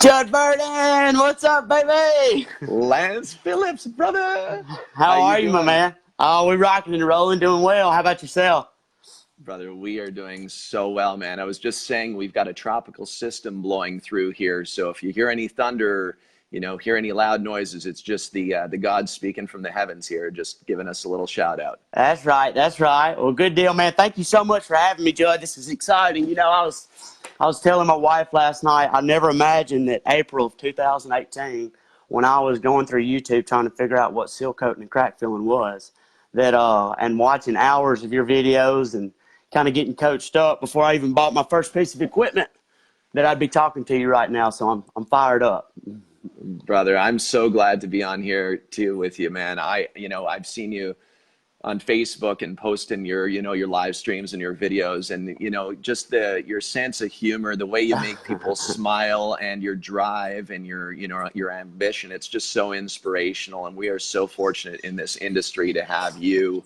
Judd Burden, what's up, baby? Lance Phillips, brother. How How you are you, my doing? man? Oh, we're rocking and rolling, doing well. How about yourself? Brother, we are doing so well, man. I was just saying we've got a tropical system blowing through here, so if you hear any thunder, hear any loud noises, it's just the God speaking from the heavens here, just giving us a little shout out. That's right, that's right. Well, good deal, man. Thank you so much for having me, Judd. This is exciting. I was telling my wife last night, I never imagined that April of 2018, when I was going through YouTube trying to figure out what Sealcoating and crack filling was, and watching hours of your videos and kind of getting coached up before I even bought my first piece of equipment, that I'd be talking to you right now. So I'm fired up. Brother, I'm so glad to be on here too with you, man. I've seen you on Facebook and posting your live streams and your videos, and just your sense of humor, the way you make people smile, and your drive and your ambition. It's just so inspirational, and we are so fortunate in this industry to have you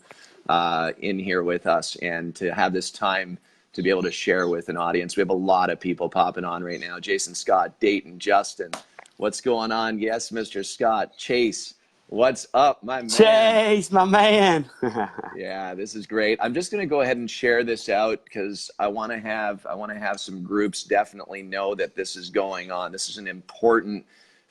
in here with us and to have this time to be able to share with an audience. We have a lot of people popping on right now. Jason, Scott, Dayton, Justin, what's going on? Yes, Mr. Scott. Chase, what's up, my man? Chase, my man. Yeah, this is great. I'm just going to go ahead and share this out because I want to have some groups definitely know that this is going on. This is an important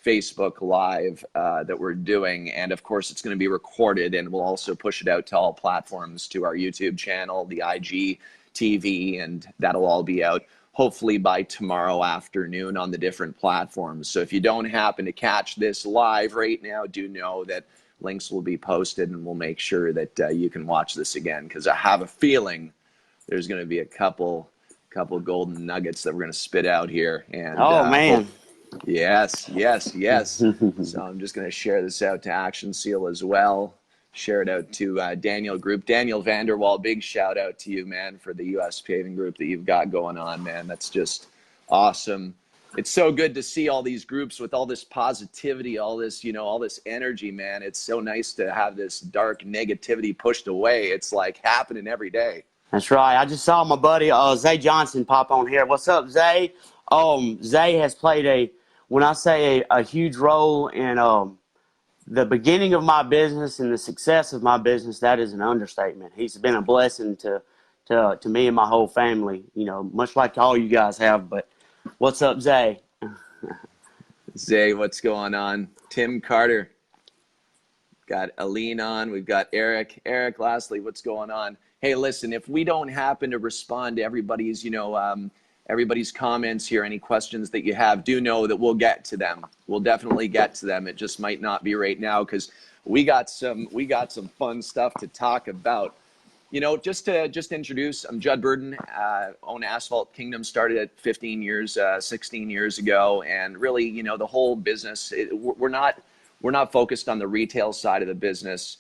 Facebook Live that we're doing, and of course it's going to be recorded, and we'll also push it out to all platforms, to our YouTube channel, the IG TV, and that'll all be out hopefully by tomorrow afternoon on the different platforms. So if you don't happen to catch this live right now, do know that links will be posted, and we'll make sure that you can watch this again, because I have a feeling there's going to be a couple golden nuggets that we're going to spit out here. And Oh, man. yes. So I'm just going to share this out to Action Seal as well. Share it out to Daniel Group. Daniel Vanderwall, big shout out to you, man, for the U.S. paving group that you've got going on, man. That's just awesome. It's so good to see all these groups with all this positivity, all this energy, man. It's so nice to have this dark negativity pushed away. It's like happening every day. That's right. I just saw my buddy Zay Johnson pop on here. What's up, Zay? Zay has played when I say a huge role in the beginning of my business and the success of my business. That is an understatement. He's been a blessing to me and my whole family, much like all you guys have. But what's up, Zay? Zay, what's going on? Tim Carter. Got Aline on. We've got Eric. Eric, lastly, what's going on? Hey, listen, if we don't happen to respond to everybody's, everybody's comments here, any questions that you have, do know that we'll get to them. We'll definitely get to them. It just might not be right now because we got some fun stuff to talk about. Just to introduce, I'm Judd Burden, own Asphalt Kingdom, started at 16 years ago, and really, the whole business, we're not focused on the retail side of the business.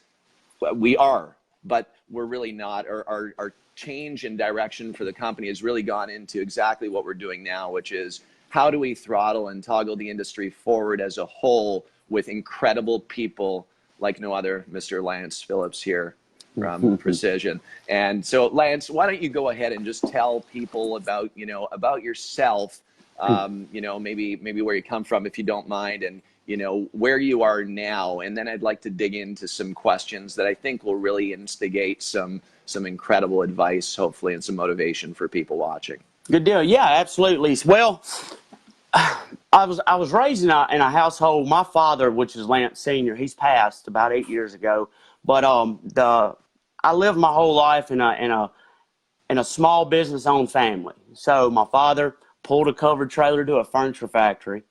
We are, but we're really not. Our change in direction for the company has really gone into exactly what we're doing now, which is how do we throttle and toggle the industry forward as a whole with incredible people like no other, Mr. Lance Phillips here from Precision. And so, Lance, why don't you go ahead and just tell people about yourself, maybe where you come from, if you don't mind, and where you are now. And then I'd like to dig into some questions that I think will really instigate some incredible advice, hopefully, and some motivation for people watching. Good deal. Yeah, absolutely. Well, I was raised in a household. My father, which is Lance Senior, he's passed about 8 years ago. But I lived my whole life in a small business owned family. So my father pulled a covered trailer to a furniture factory.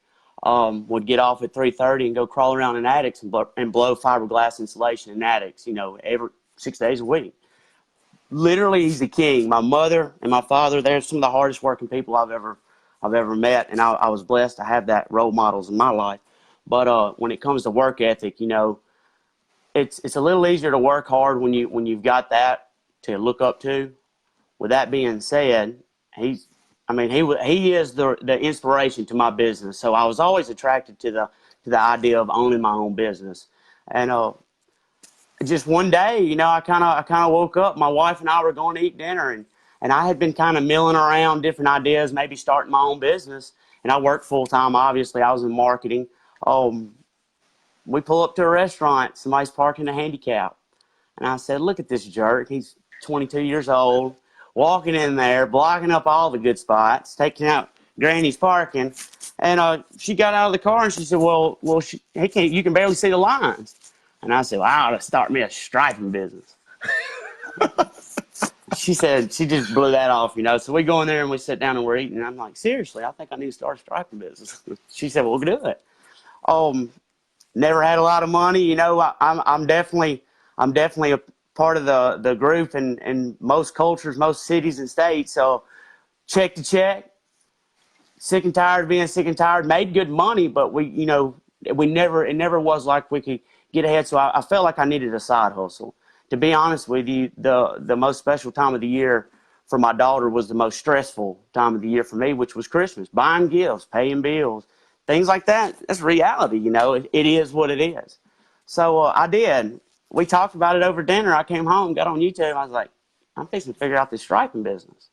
Would get off at 3:30 and go crawl around in attics and blow fiberglass insulation in attics, every 6 days a week. Literally, he's the king. My mother and my father, they're some of the hardest working people I've ever met, and I was blessed to have that role models in my life. But when it comes to work ethic, it's a little easier to work hard when you've got that to look up to. With that being said, he is the inspiration to my business. So I was always attracted to the idea of owning my own business. And just one day, I kind of woke up. My wife and I were going to eat dinner, and I had been kind of milling around different ideas, maybe starting my own business. and I worked full time. Obviously, I was in marketing. We pull up to a restaurant. Somebody's parking a handicap. And I said, look at this jerk. He's 22 years old, walking in there, blocking up all the good spots, taking out Granny's parking. And she got out of the car and she said, he can't, you can barely see the lines. And I said, well, I ought to start me a striping business. She said, she just blew that off, you know. So we go in there and we sit down and we're eating. And I'm like, seriously, I think I need to start a striping business. She said, well, we'll do it. Never had a lot of money, you know. I'm definitely a part of the group in most cultures, most cities and states. So check to check, sick and tired of being sick and tired. Made good money, but it never was like we could get ahead. So I felt like I needed a side hustle. To be honest with you, the most special time of the year for my daughter was the most stressful time of the year for me, which was Christmas. Buying gifts, paying bills, things like that. That's reality, you know. It is what it is. So I did. We talked about it over dinner. I came home, got on YouTube. I was like, I'm fixing to figure out this striping business.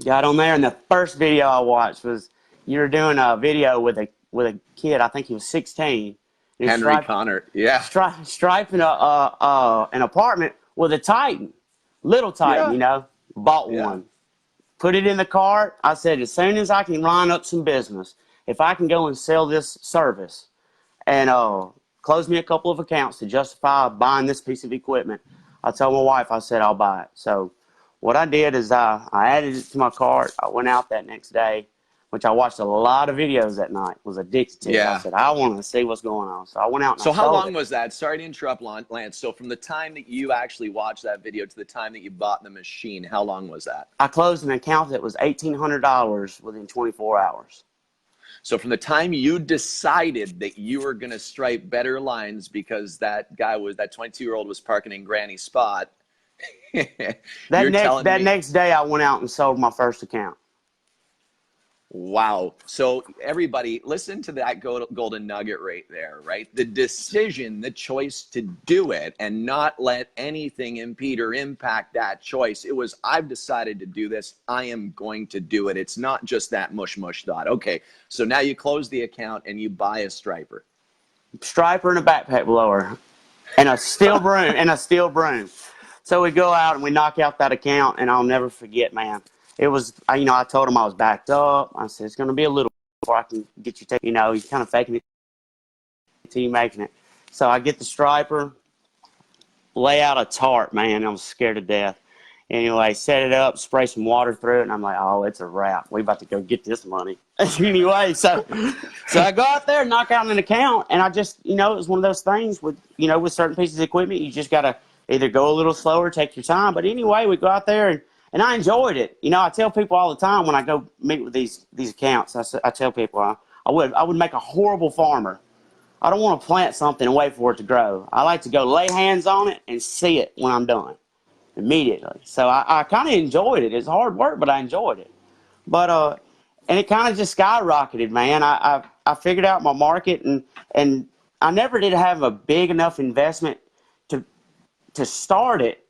Got on there, and the first video I watched was you were doing a video with a kid. I think he was 16. Henry Connor, yeah. Striping an apartment with a Titan, little Titan, Yeah. you know. Bought one, put it in the cart. I said, as soon as I can line up some business, if I can go and sell this service, and close me a couple of accounts to justify buying this piece of equipment, I told my wife, I said, I'll buy it. So what I did is I added it to my cart. I went out that next day, which I watched a lot of videos that night, was addicted to. Yeah. I said, I want to see what's going on. So I went out and So I how sold long it. was that? Sorry to interrupt, Lance. So from the time that you actually watched that video to the time that you bought the machine, how long was that? I closed an account that was $1,800 within 24 hours. So from the time you decided that you were going to stripe better lines because that 22-year-old was parking in Granny's spot, That next day I went out and sold my first account. Wow. So everybody, listen to that golden nugget right there, right? The decision, the choice to do it and not let anything impede or impact that choice. It was, I've decided to do this. I am going to do it. It's not just that mush thought. Okay. So now you close the account and you buy a striper. Striper and a backpack blower and a steel broom. So we go out and we knock out that account, and I'll never forget, man. It was, I told him I was backed up. I said, it's going to be a little before I can get you taken. You're kind of faking it until you're making it. So I get the striper, lay out a tarp, man. I was scared to death. Anyway, set it up, spray some water through it, and I'm like, oh, it's a wrap. We about to go get this money. Anyway, so I go out there and knock out an account, and I just, it was one of those things with certain pieces of equipment, you just got to either go a little slower, take your time. But anyway, we go out there, and I enjoyed it. I tell people all the time when I go meet with these accounts, I tell people I would make a horrible farmer. I don't want to plant something and wait for it to grow. I like to go lay hands on it and see it when I'm done immediately. So I kind of enjoyed it. It's hard work, but I enjoyed it. But and it kind of just skyrocketed, man. I figured out my market, and I never did have a big enough investment to start it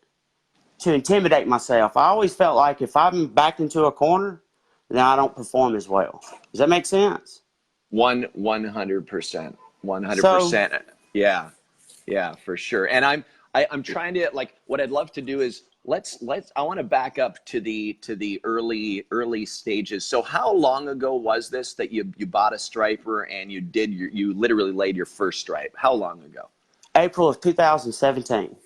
to intimidate myself. I always felt like if I'm backed into a corner, then I don't perform as well. Does that make sense? 100%. 100%. Yeah, for sure. And I'm trying to, like, what I'd love to do is I want to back up to the early stages. So how long ago was this that you bought a striper and you literally laid your first stripe? How long ago? April of 2017.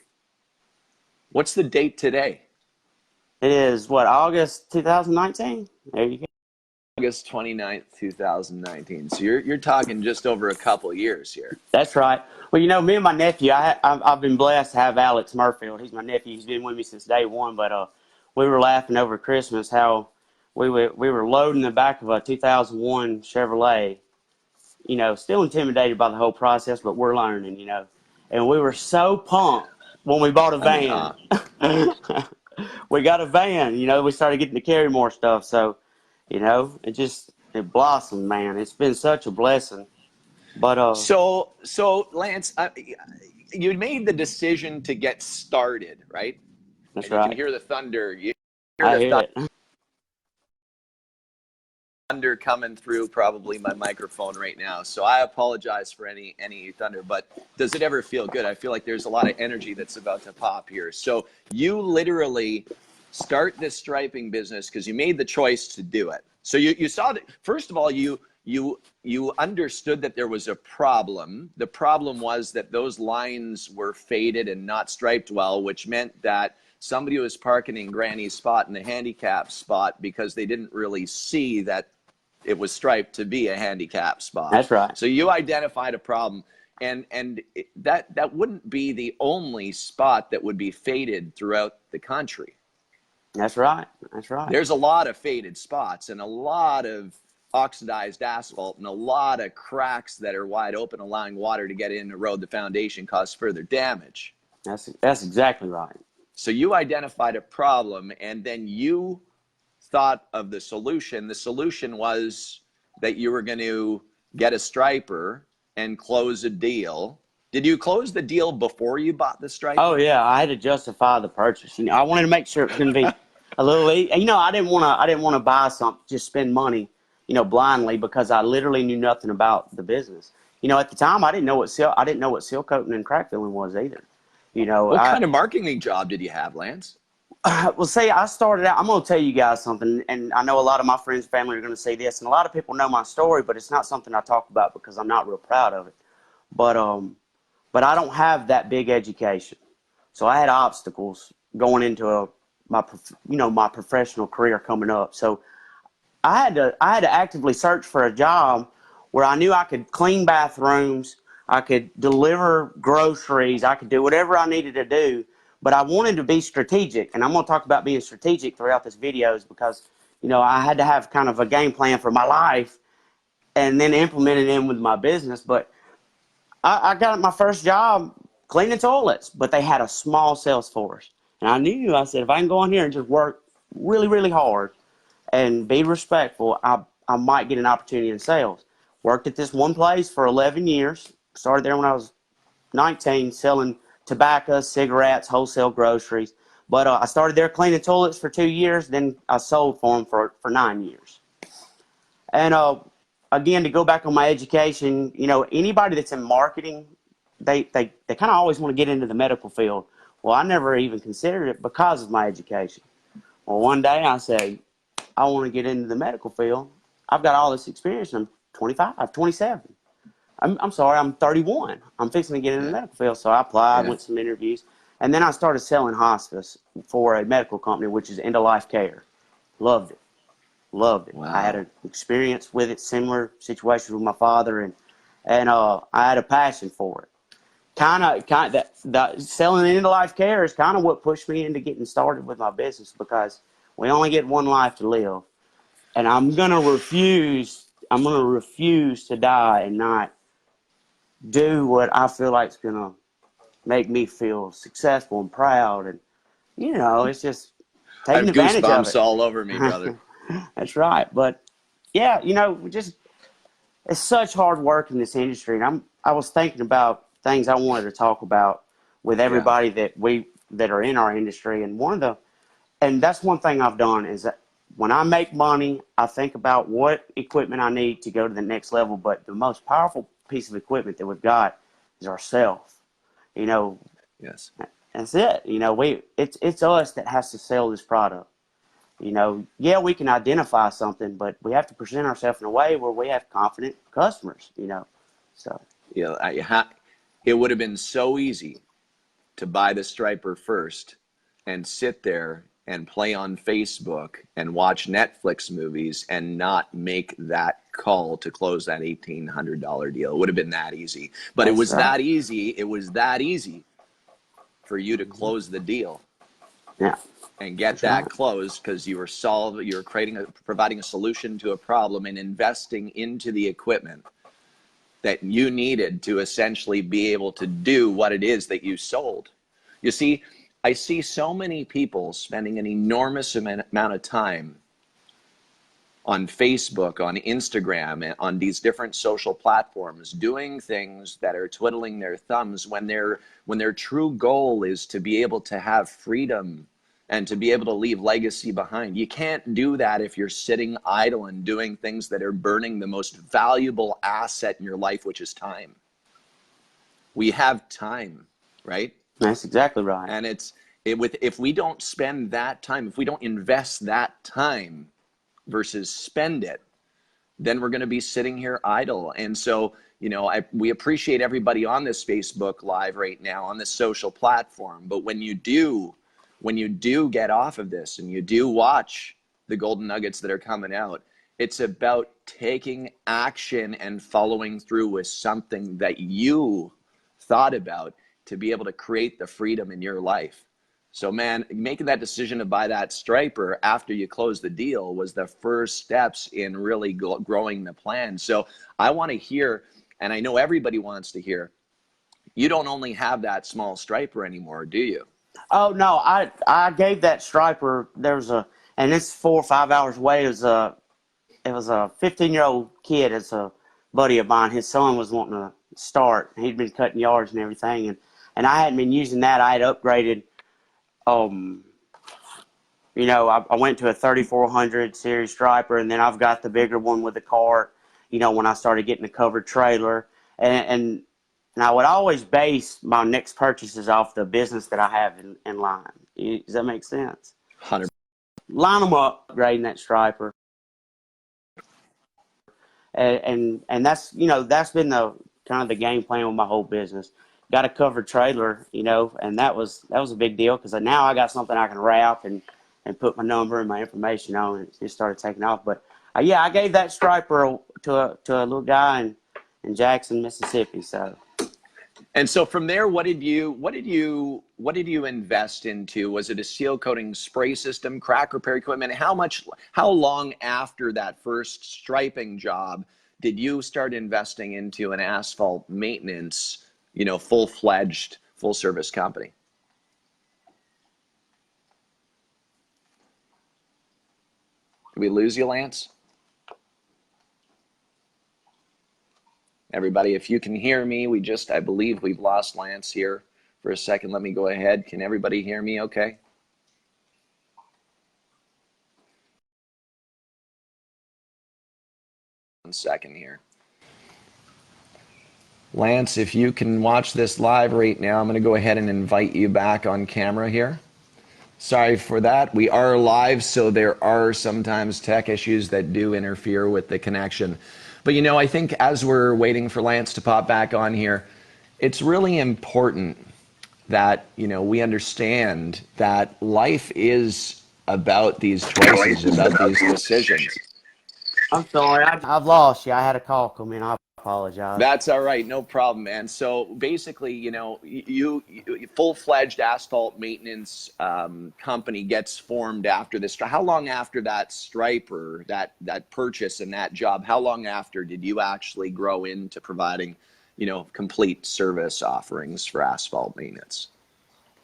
What's the date today? It is August 2019? There you go. August 29th, 2019. So you're talking just over a couple years here. That's right. Well, me and my nephew, I've been blessed to have Alex Murfield. He's my nephew. He's been with me since day one. But we were laughing over Christmas how we were loading the back of a 2001 Chevrolet. Still intimidated by the whole process, but we're learning. And we were so pumped when we bought a van. We got a van. We started getting to carry more stuff. So, it blossomed, man. It's been such a blessing. But so Lance, you made the decision to get started, right? That's and right. You can hear the thunder. I hear it. thunder coming through probably my microphone right now, so I apologize for any thunder. But does it ever feel good? I feel like there's a lot of energy that's about to pop here. So you literally start this striping business because you made the choice to do it. So you saw that, first of all, you understood that there was a problem. The problem was that those lines were faded and not striped well, which meant that somebody was parking in Granny's spot in the handicap spot because they didn't really see that it was striped to be a handicap spot. That's right. So you identified a problem, and that wouldn't be the only spot that would be faded throughout the country. That's right. That's right. There's a lot of faded spots and a lot of oxidized asphalt and a lot of cracks that are wide open, allowing water to get in, erode the foundation, cause further damage. That's exactly right. So you identified a problem, and then you thought of the solution. The solution was that you were going to get a striper and close a deal. Did you close the deal before you bought the striper? Oh yeah, I had to justify the purchase. I wanted to make sure it was going to be a little. I didn't want to buy something, just spend money, blindly, because I literally knew nothing about the business. At the time, I didn't know what Sealcoating and crack filling was either. What kind of marketing job did you have, Lance? Well, see, I started out. I'm going to tell you guys something, and I know a lot of my friends and family are going to say this, and a lot of people know my story, but it's not something I talk about because I'm not real proud of it. But I don't have that big education, so I had obstacles going into my professional career coming up. So I had to actively search for a job where I knew I could clean bathrooms, I could deliver groceries, I could do whatever I needed to do. But I wanted to be strategic, and I'm going to talk about being strategic throughout this videos because, I had to have kind of a game plan for my life and then implement it in with my business. But I got my first job cleaning toilets, but they had a small sales force. And I said, if I can go in here and just work really, really hard and be respectful, I might get an opportunity in sales. Worked at this one place for 11 years. Started there when I was 19, selling tobacco, cigarettes, wholesale groceries. But I started there cleaning toilets for 2 years. Then I sold for them for 9 years. And again, to go back on my education, anybody that's in marketing, they kind of always want to get into the medical field. Well, I never even considered it because of my education. Well, one day I said, I want to get into the medical field. I've got all this experience. I'm 25, 27. I'm sorry, I'm 31. I'm fixing to get into the medical field. So I applied, went some interviews, and then I started selling hospice for a medical company, which is end-of-life care. Loved it. Wow. I had an experience with it, similar situation with my father, and I had a passion for it. That selling end-of-life care is kind of what pushed me into getting started with my business, because we only get one life to live, and I'm gonna refuse to die and not do what I feel like is gonna make me feel successful and proud, and it's just taking advantage of it. I have goosebumps all over me, brother. That's right. But yeah, it's such hard work in this industry, and I was thinking about things I wanted to talk about with everybody that are in our industry, and that's one thing I've done is that when I make money, I think about what equipment I need to go to the next level. But the most powerful piece of equipment that we've got is ourself. Yes. That's it. It's us that has to sell this product. We can identify something, but we have to present ourselves in a way where we have confident customers. So it would have been so easy to buy the striper first and sit there and play on Facebook and watch Netflix movies and not make that call to close that $1,800 deal. It would have been that easy. But it was that easy. It was that easy for you to close the deal. Yeah. And get that closed because you were providing a solution to a problem and investing into the equipment that you needed to essentially be able to do what it is that you sold. You see, I see so many people spending an enormous amount of time on Facebook, on Instagram, and on these different social platforms, doing things that are twiddling their thumbs when their true goal is to be able to have freedom and to be able to leave legacy behind. You can't do that if you're sitting idle and doing things that are burning the most valuable asset in your life, which is time. We have time, right? That's exactly right. And if we don't spend that time, if we don't invest that time versus spend it, then we're going to be sitting here idle. And so, we appreciate everybody on this Facebook Live right now, on this social platform. But when you do get off of this and you do watch the golden nuggets that are coming out, it's about taking action and following through with something that you thought about to be able to create the freedom in your life. So, man, making that decision to buy that striper after you close the deal was the first steps in really growing the plan. So I want to hear, and I know everybody wants to hear, you don't only have that small striper anymore, do you? Oh no, I gave that striper. And it's 4 or 5 hours away. It was a 15-year-old kid. It's a buddy of mine. His son was wanting to start. He'd been cutting yards and everything, and I hadn't been using that. I had upgraded. I went to a 3400 series striper, and then I've got the bigger one with the cart. When I started getting the covered trailer, and I would always base my next purchases off the business that I have in line. Does that make sense? 100. Line them up, upgrading that striper, and that's been the kind of the game plan with my whole business. Got a covered trailer, and that was a big deal because now I got something I can wrap and put my number and my information on, and it started taking off. But yeah, I gave that striper to a little guy in Jackson, Mississippi. So. And so from there, what did you invest into? Was it a seal coating spray system, crack repair equipment? How long after that first striping job did you start investing into an asphalt maintenance, full-fledged, full-service company? Did we lose you, Lance? Everybody, if you can hear me, I believe we've lost Lance here for a second. Let me go ahead. Can everybody hear me okay? One second here. Lance, if you can watch this live right now, I'm going to go ahead and invite you back on camera here. Sorry for that. We are live, so there are sometimes tech issues that do interfere with the connection. But I think as we're waiting for Lance to pop back on here, it's really important that we understand that life is about these choices, about these decisions. I'm sorry, I've lost you. I had a call come in. I apologize. That's all right, no problem, man. So basically, you full-fledged asphalt maintenance company gets formed after this. How long after that striper, that purchase and that job, how long after did you actually grow into providing, complete service offerings for asphalt maintenance?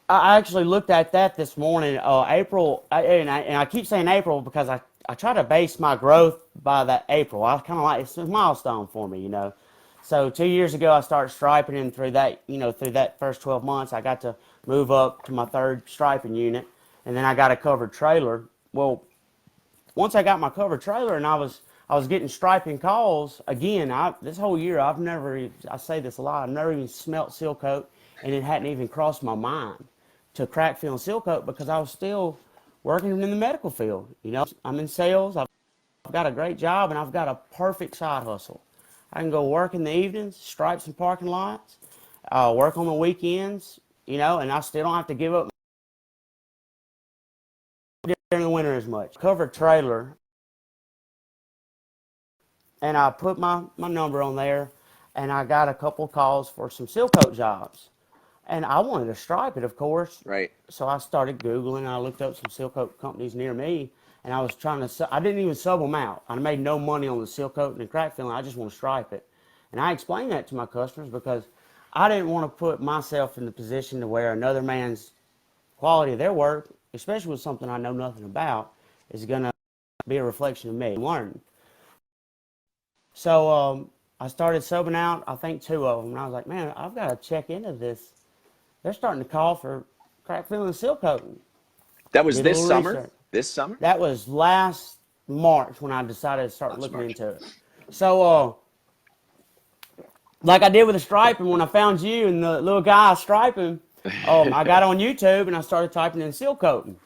I actually looked at that this morning, April, and I keep saying April because I try to base my growth by that April. I kind of it's a milestone for me, So 2 years ago, I started striping, and through that first 12 months, I got to move up to my third striping unit, and then I got a covered trailer. Well, once I got my covered trailer, and I was getting striping calls again. This whole year, I say this a lot, I've never even smelt seal coat, and it hadn't even crossed my mind to crack fill and seal coat because I was still working in the medical field. I'm in sales. I've got a great job, and I've got a perfect side hustle. I can go work in the evenings, stripe some parking lots, work on the weekends, and I still don't have to give up during the winter as much. Covered trailer, and I put my number on there, and I got a couple calls for some seal coat jobs. And I wanted to stripe it, of course. Right. So I started Googling. I looked up some seal coat companies near me, and I was trying to. I didn't even sub them out. I made no money on the seal coating and crack filling. I just want to stripe it, and I explained that to my customers because I didn't want to put myself in the position to where another man's quality of their work, especially with something I know nothing about, is going to be a reflection of me learning. So I started subbing out. I think 2 of them, and I was like, man, I've got to check into this. They're starting to call for crack filling and seal coating. That was Did a this little summer? research. This summer? That was last March when I decided to start Last looking March. into it. So, like I did with the striping, when I found you and the little guy striping, I got on YouTube and I started typing in seal coating.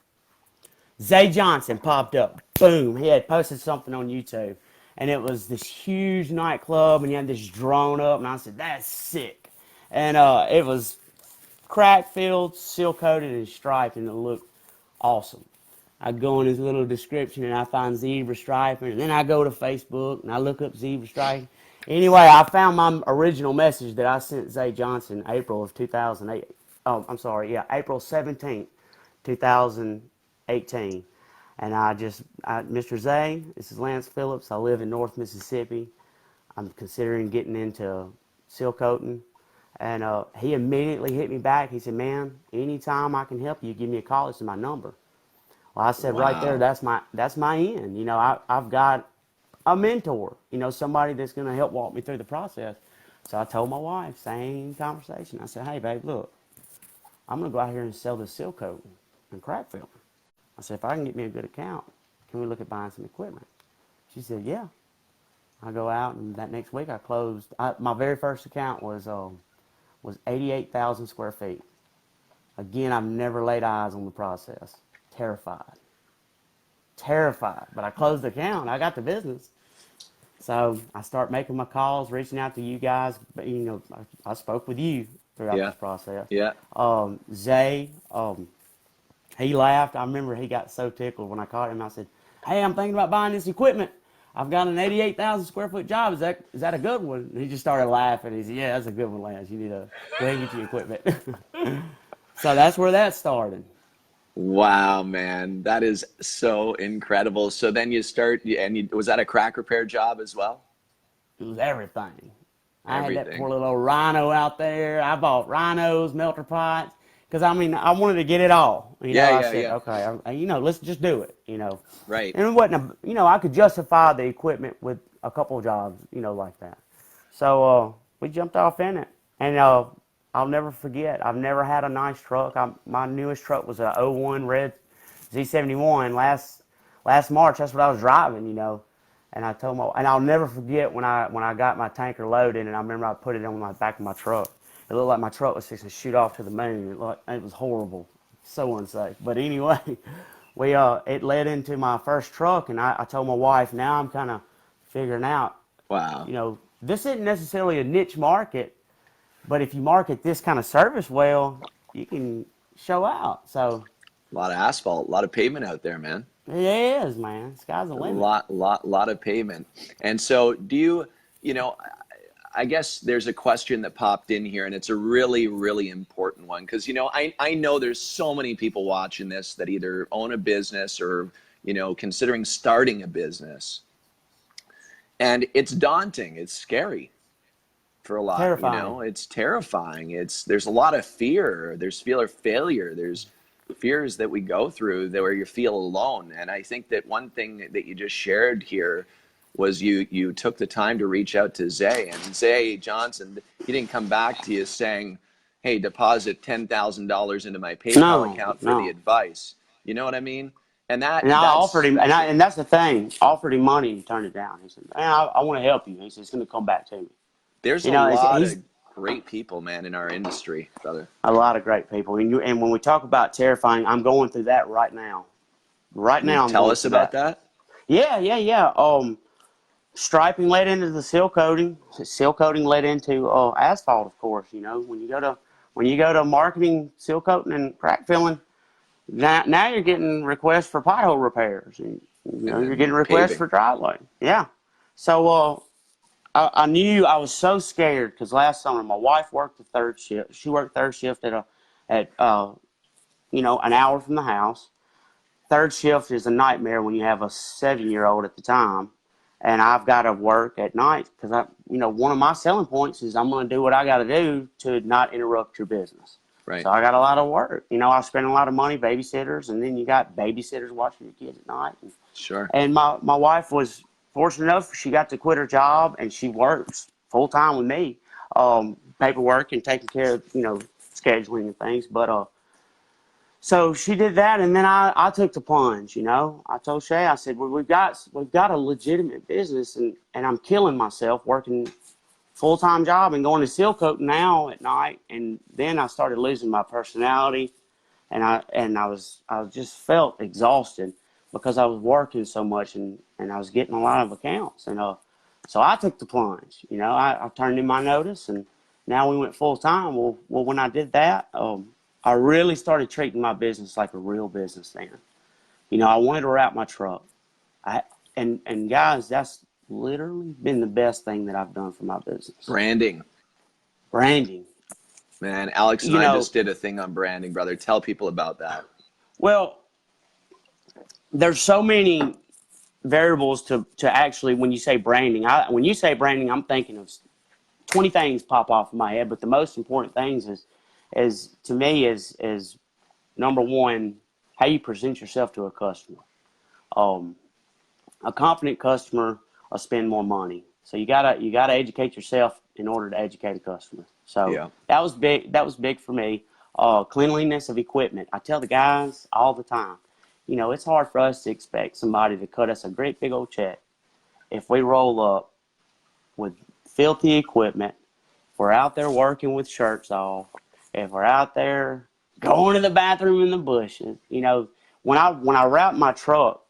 Zay Johnson popped up. Boom. He had posted something on YouTube. And it was this huge nightclub, and he had this drone up, and I said, that's sick. And it was crack filled, seal coated, and striped, and it looked awesome. I go in his little description, and I find zebra striping, and then I go to Facebook, and I look up zebra striping. Anyway, I found my original message that I sent Zay Johnson April of 2008. Oh, I'm sorry, yeah, April 17th, 2018. And Mr. Zay, this is Lance Phillips. I live in North Mississippi. I'm considering getting into seal coating. And he immediately hit me back. He said, man, anytime I can help you, give me a call. This is my number. Well, I said, right there, Wow. that's my end. You know, I've got a mentor, you know, somebody that's going to help walk me through the process. So I told my wife, same conversation. I said, hey, babe, look, I'm going to go out here and sell this seal coating and crack filling. I said, if I can get me a good account, can we look at buying some equipment? She said, yeah. I go out, and that next week I closed. My very first account was 88,000 square feet. Again, I've never laid eyes on the process. Terrified. But I closed the account. I got the business. So I start making my calls, reaching out to you guys. But, you know, I spoke with you throughout Yeah. this process. Yeah. Zay, he laughed. I remember he got so tickled when I caught him. I said, hey, I'm thinking about buying this equipment. I've got an 88,000 square foot job. Is that a good one? And he just started laughing. He said, yeah, that's a good one, Lance. You need to go ahead and get your equipment. So that's where that started. Wow, man. That is so incredible. So then you start, and was that a crack repair job as well? It was everything. I had that poor Everything. little rhino out there. I bought rhinos, melter pots, because I mean, I wanted to get it all. You know, Yeah, I yeah, said, yeah. okay, you know, let's just do it. You know, Right. and it wasn't, you know, I could justify the equipment with a couple of jobs, you know, like that. So we jumped off in it, and I'll never forget. I've never had a nice truck. My newest truck was a '01 red Z71. Last March, that's what I was driving, you know. And I told and I'll never forget when I got my tanker loaded, and I remember I put it on the back of my truck. It looked like my truck was fixing to shoot off to the moon. It was horrible, so unsafe. But anyway, it led into my first truck, and I told my wife, now I'm kind of figuring out, Wow. you know, this isn't necessarily a niche market, but if you market this kind of service well, you can show out. So A lot of asphalt, a lot of pavement out there, man. it is, man. Sky's the A limit. lot of pavement. And so do you, you know, I guess there's a question that popped in here, and it's a really, really important one. Because, you know, I know there's so many people watching this that either own a business or, you know, considering starting a business. And it's daunting. It's scary for a lot, you Terrifying. know, it's terrifying. There's a lot of fear. There's fear of failure. There's fears that we go through that where you feel alone. And I think that one thing that you just shared here was you took the time to reach out to Zay, and Zay Johnson, he didn't come back to you saying, hey, deposit $10,000 into my PayPal No, account for the no. advice. You know what I mean? And And I offered that's him, and that's the thing. Offered him money, and he turned it down. He said, "Man, I want to help you." He said, "It's going to come back to me." there's You a know, lot he's of great people, man, in our industry, brother. a lot of great people. And when we talk about terrifying, I'm going through that right now. Right Can you now, I'm tell going us through about that. that? Yeah. Striping led into the seal coating. Seal coating led into asphalt, of course. You know, when you go to marketing, seal coating, and crack filling, now you're getting requests for pothole repairs. And, you know, And you're getting then requests paving. for driveway. Yeah. So I knew I was so scared because last summer my wife worked the third shift. She worked third shift at you know, an hour from the house. Third shift is a nightmare when you have a 7-year-old at the time, and I've got to work at night because you know, one of my selling points is I'm going to do what I got to do to not interrupt your business. Right. So I got a lot of work. You know, I spend a lot of money babysitters, and then you got babysitters watching your kids at night. Sure. And my wife was fortunate enough; she got to quit her job, and she works full time with me, paperwork and taking care of, you know, scheduling and things. But So she did that, and then I took the plunge. You know, I told Shay, I said, well, we've got a legitimate business, and I'm killing myself working full-time job and going to Sealcoating now at night. And then I started losing my personality, and I just felt exhausted because I was working so much, and I was getting a lot of accounts. And so I took the plunge. You know, I turned in my notice, and now we went full-time. Well, when I did that, I really started treating my business like a real business then. You know, I wanted to wrap my truck. I and guys, that's literally been the best thing that I've done for my business. Branding. Branding. Man, Alex and You I know, just did a thing on branding, brother. Tell people about that. well, there's so many variables to actually when you say branding. When you say branding, I'm thinking of 20 things pop off in my head, but the most important things is to me is number one, how you present yourself to a customer. Um, a confident customer will spend more money. So you gotta educate yourself in order to educate a customer. So Yeah. that was big. That was big for me. Cleanliness of equipment. I tell the guys all the time. You know, it's hard for us to expect somebody to cut us a great big old check if we roll up with filthy equipment. If we're out there working with shirts off. If we're out there going to the bathroom in the bushes. You know, when I wrap my truck,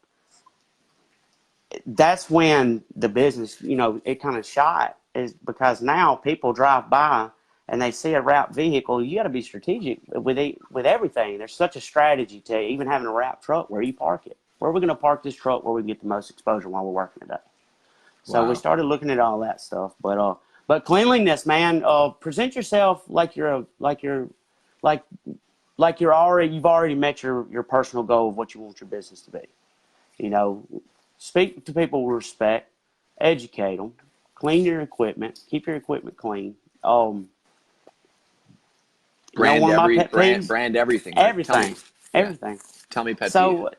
that's when the business, you know, it kind of shot, is because now people drive by and they see a wrapped vehicle. You got to be strategic with everything. There's such a strategy to even having a wrapped truck. Where you park it? Where are we going to park this truck where we get the most exposure while we're working it up? So we Wow. started looking at all that stuff. But cleanliness, man. Present yourself like you've already met your personal goal of what you want your business to be. You know, speak to people with respect, educate them, clean your equipment, keep your equipment clean. You know, one of my pet peeves, Brand everything. But tell me, everything, yeah, everything. tell me pet peeve. So,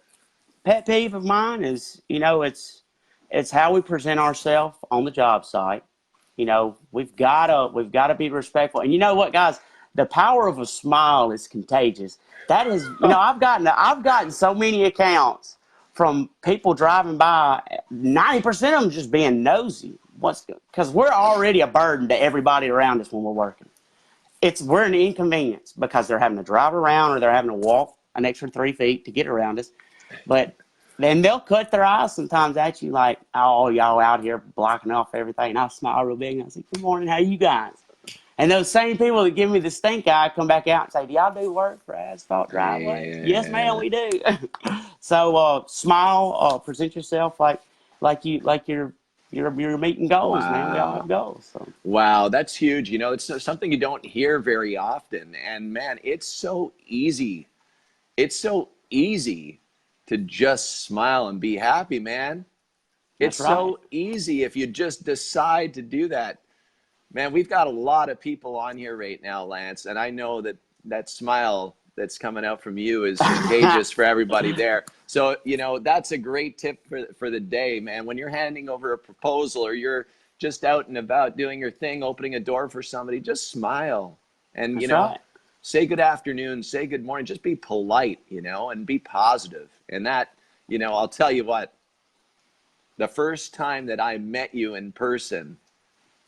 pet peeve of mine is, you know, it's how we present ourselves on the job site. You know, we've gotta be respectful. And you know what, guys? The power of a smile is contagious. That is, you know, I've gotten so many accounts from people driving by. 90% of them just being nosy. Because we're already a burden to everybody around us when we're working. We're an inconvenience because they're having to drive around or they're having to walk an extra 3 feet to get around us. But then they'll cut their eyes sometimes at you like, oh, y'all out here blocking off everything. And I smile real big and I say, good morning, how you guys? And those same people that give me the stink eye come back out and say, do y'all do work for Asphalt Driveway? Yes, ma'am, Yeah. we do. So smile, present yourself like you're meeting goals, man. We all have Wow. goals. So Wow, that's huge. You know, it's something you don't hear very often. And man, it's so easy. It's so easy to just smile and be happy, man. It's that's right. so easy if you just decide to do that. Man, we've got a lot of people on here right now, Lance, and I know that that smile that's coming out from you is contagious for everybody there. So, you know, that's a great tip for the day, man. When you're handing over a proposal or you're just out and about doing your thing, opening a door for somebody, just smile and, you That's know, right. say good afternoon, say good morning, just be polite, you know, and be positive. And that, you know, I'll tell you what, the first time that I met you in person,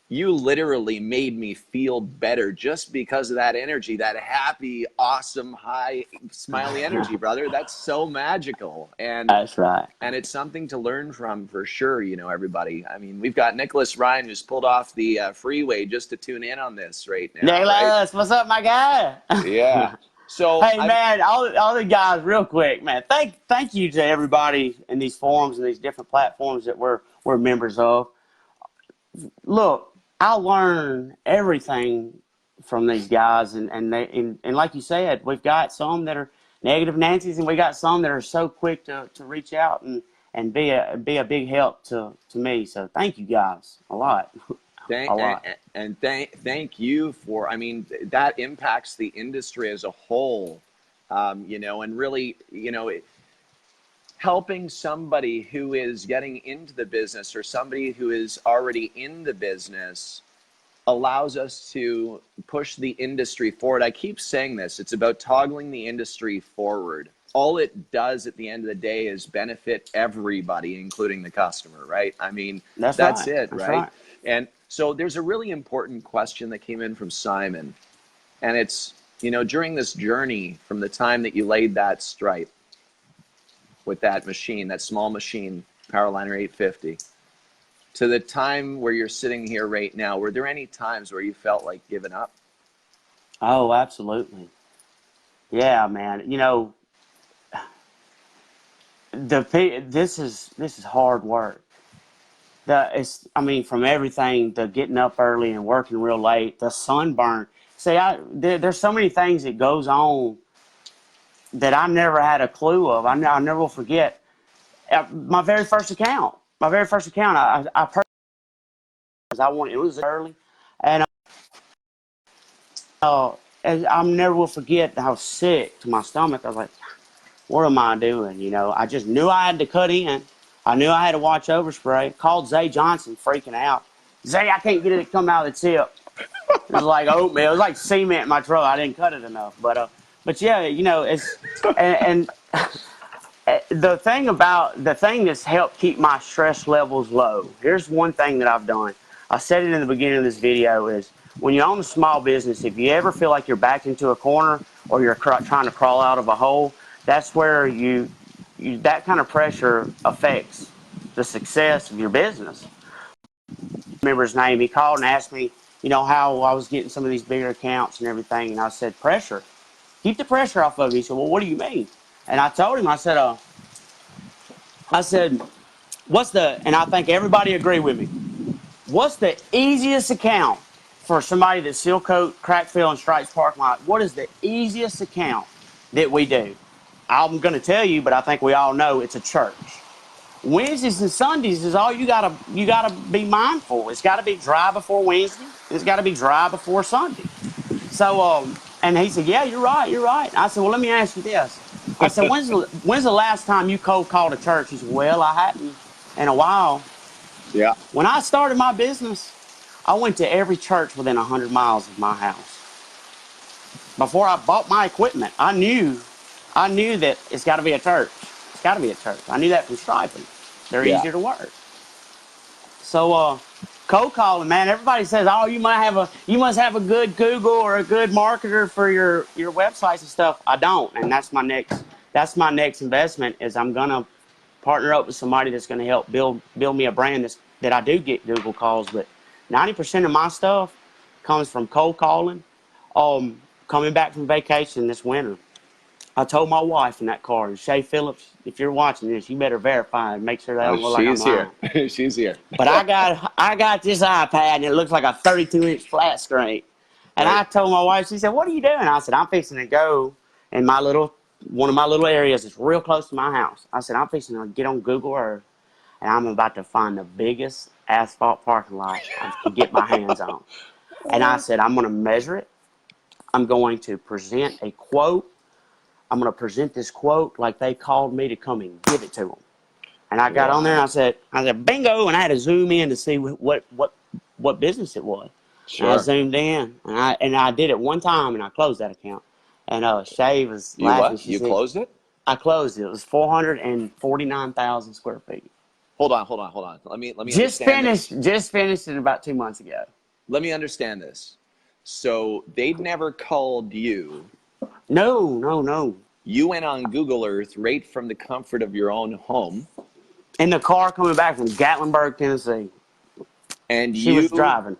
you literally made me feel better just because of that energy, that happy, awesome, high, smiley energy, brother. That's so magical. That's right. And it's something to learn from for sure, you know, everybody. I mean, we've got Nicholas Ryan who's pulled off the freeway just to tune in on this right now, right? Nicholas, what's up, my guy? Yeah. So Hey I'm, man, all the guys, real quick, man. Thank you to everybody in these forums and these different platforms that we're members of. Look, I learn everything from these guys, and like you said, we've got some that are negative Nancy's, and we got some that are so quick to reach out and be a big help to me. So thank you guys a lot, Thank a lot. and thank you for. I mean, that impacts the industry as a whole, you know, and really, you know, helping somebody who is getting into the business or somebody who is already in the business allows us to push the industry forward. I keep saying this. It's about toggling the industry forward. All it does at the end of the day is benefit everybody, including the customer, right? I mean, That's that's right. it, That's right? right. And so there's a really important question that came in from Simon. And it's, during this journey from the time that you laid that stripe with that machine, that small machine, Powerliner 850, to the time where you're sitting here right now, were there any times where you felt like giving up? Oh, absolutely. Yeah, man. This is hard work. I mean, from everything, the getting up early and working real late, the sunburn. See, there's so many things that goes on that I never had a clue of. I never will forget. My very first account. I purchased. It was early, and and I never will forget how sick to my stomach. I was like, what am I doing? I just knew I had to cut in. I knew I had to watch overspray. Called Zay Johnson, freaking out. Zay, I can't get it to come out of the tip. It was like oatmeal. It was like cement in my throat. I didn't cut it enough. But yeah, it's and the thing that's helped keep my stress levels low. Here's one thing that I've done. I said it in the beginning of this video is when you own a small business, if you ever feel like you're backed into a corner or you're trying to crawl out of a hole, that's where that kind of pressure affects the success of your business. I remember his name. He called and asked me, how I was getting some of these bigger accounts and everything. And I said, pressure. Keep the pressure off of me. He said, well, what do you mean? And I told him, I said, and I think everybody agree with me, what's the easiest account for somebody that seal coat, crack fill, and stripes parking lot? What is the easiest account that we do? I'm going to tell you, but I think we all know it's a church. Wednesdays and Sundays is all you gotta be mindful. It's got to be dry before Wednesday. It's got to be dry before Sunday. So, and he said, yeah, you're right. I said, well, let me ask you this. I said, when's the last time you cold called a church? He said, well, I hadn't in a while. Yeah. When I started my business, I went to every church within 100 miles of my house. Before I bought my equipment, I knew that it's got to be a church. It's got to be a church. I knew that from striping. They're Yeah. easier to work. So, cold calling, man. Everybody says, "Oh, you must have a good Google or a good marketer for your websites and stuff." I don't, and that's my next investment. Is I'm gonna partner up with somebody that's gonna help build me a brand that I do get Google calls, but 90% of my stuff comes from cold calling. Coming back from vacation this winter, I told my wife in that car, Shay Phillips, if you're watching this, you better verify and make sure they Oh, don't look like I'm she's lying. here. She's here. But I got this iPad and it looks like a 32-inch flat screen. And Right. I told my wife, she said, "What are you doing?" I said, "I'm fixing to go in one of my little areas that's real close to my house." I said, "I'm fixing to get on Google Earth and I'm about to find the biggest asphalt parking lot I can get my hands on." And I said, "I'm going to measure it. I'm going to present a quote. I'm going to present this quote like they called me to come and give it to them." And I got on there and Wow. I said, bingo, and I had to zoom in to see what business it was. And I Sure. zoomed in, and I did it one time, and I closed that account. And Shay was You laughing. what? She You said, closed it? "I closed it. It was 449,000 square feet. Hold on. Let me understand this. Just finished it about 2 months ago." Let me understand this. So they'd never called you. No, no, no. You went on Google Earth right from the comfort of your own home, In the car coming back from Gatlinburg, Tennessee, and she was you driving.